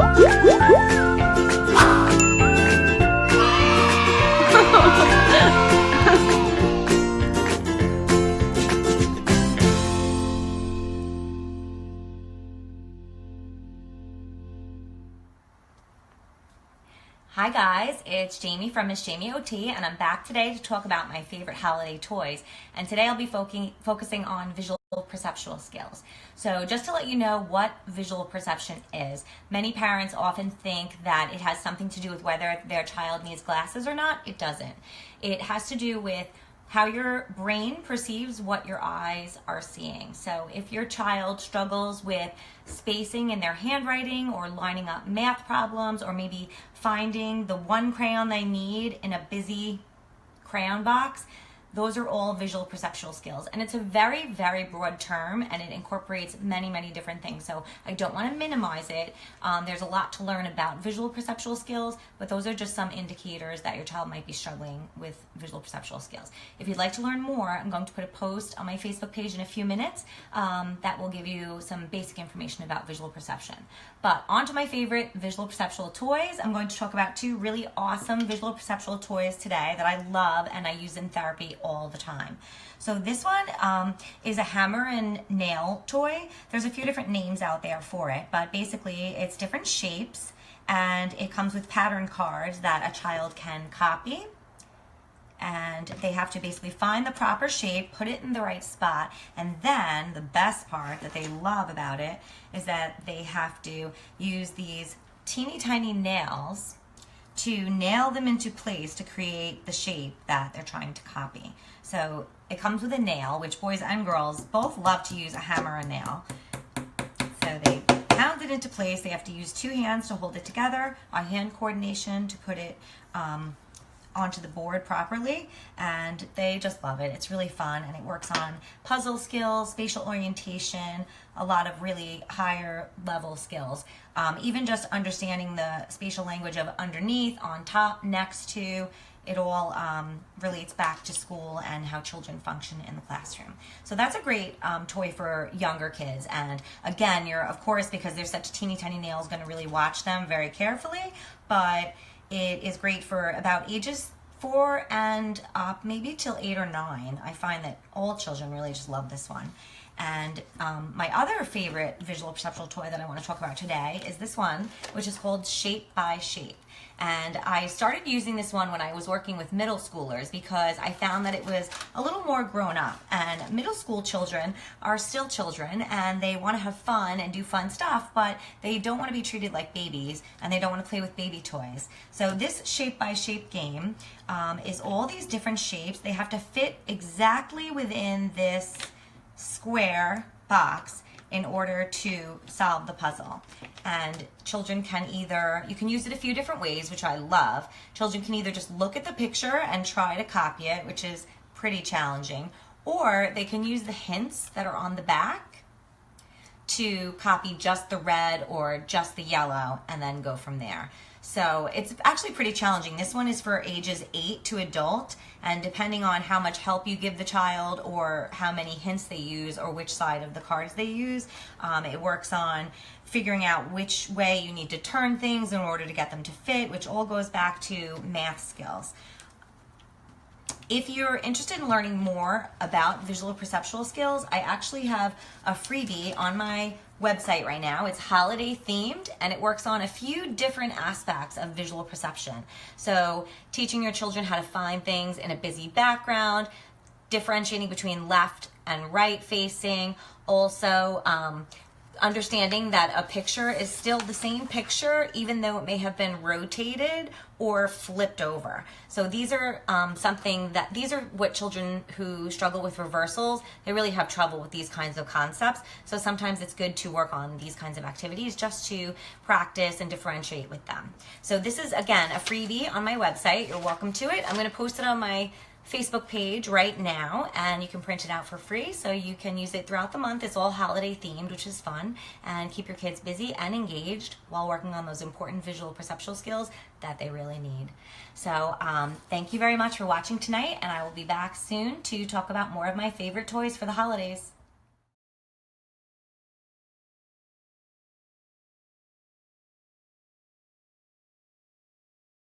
Hi guys, it's Jamie from Miss Jamie OT, and I'm back today to talk about my favorite holiday toys. And today I'll be focusing on visual perceptual skills. So just to let you know what visual perception is, many parents often think that it has something to do with whether their child needs glasses or not. It doesn't. It has to do with how your brain perceives what your eyes are seeing. So if your child struggles with spacing in their handwriting or lining up math problems, or maybe finding the one crayon they need in a busy crayon box, those are all visual perceptual skills. And it's a very, very broad term, and it incorporates many, many different things. So I don't want to minimize it. There's a lot to learn about visual perceptual skills, but those are just some indicators that your child might be struggling with visual perceptual skills. If you'd like to learn more, I'm going to put a post on my Facebook page in a few minutes that will give you some basic information about visual perception. But on to my favorite visual perceptual toys. I'm going to talk about two really awesome visual perceptual toys today that I love and I use in therapy all the time. So this one is a hammer and nail toy. There's a few different names out there for it, but basically it's different shapes, and it comes with pattern cards that a child can copy. And they have to basically find the proper shape, put it in the right spot, and then the best part that they love about it is that they have to use these teeny tiny nails to nail them into place to create the shape that they're trying to copy. So it comes with a nail, which boys and girls both love to use a hammer and nail. So they pound it into place. They have to use two hands to hold it together, a hand coordination to put it onto the board properly, and they just love it. It's really fun, and it works on puzzle skills, spatial orientation, a lot of really higher level skills. Even just understanding the spatial language of underneath, on top, next to, it all relates back to school and how children function in the classroom. So that's a great toy for younger kids. And again, you're, of course, because they're such teeny tiny nails, going to really watch them very carefully, but it is great for about ages 4 and up, maybe till 8 or 9. I find that all children really just love this one. And my other favorite visual perceptual toy that I want to talk about today is this one, which is called Shape by Shape. And I started using this one when I was working with middle schoolers because I found that it was a little more grown up. And middle school children are still children, and they want to have fun and do fun stuff, but they don't want to be treated like babies, and they don't want to play with baby toys. So this Shape by Shape game is all these different shapes. They have to fit exactly within this square box in order to solve the puzzle. And children can either, you can use it a few different ways, which I love. Children can either just look at the picture and try to copy it, which is pretty challenging, or they can use the hints that are on the back to copy just the red or just the yellow and then go from there. So it's actually pretty challenging. This one is for ages 8 to adult, and depending on how much help you give the child or how many hints they use or which side of the cards they use, it works on figuring out which way you need to turn things in order to get them to fit, which all goes back to math skills. If you're interested in learning more about visual perceptual skills, I actually have a freebie on my website right now. It's holiday themed, and it works on a few different aspects of visual perception. So teaching your children how to find things in a busy background, differentiating between left and right facing, also understanding that a picture is still the same picture even though it may have been rotated or flipped over. So these are these are what children who struggle with reversals, they really have trouble with these kinds of concepts. So sometimes it's good to work on these kinds of activities just to practice and differentiate with them. So this is, again, a freebie on my website. You're welcome to it. I'm going to post it on my Facebook page right now, and you can print it out for free so you can use it throughout the month. It's all holiday themed, which is fun, and keep your kids busy and engaged while working on those important visual perceptual skills that they really need. So thank you very much for watching tonight, and I will be back soon to talk about more of my favorite toys for the holidays.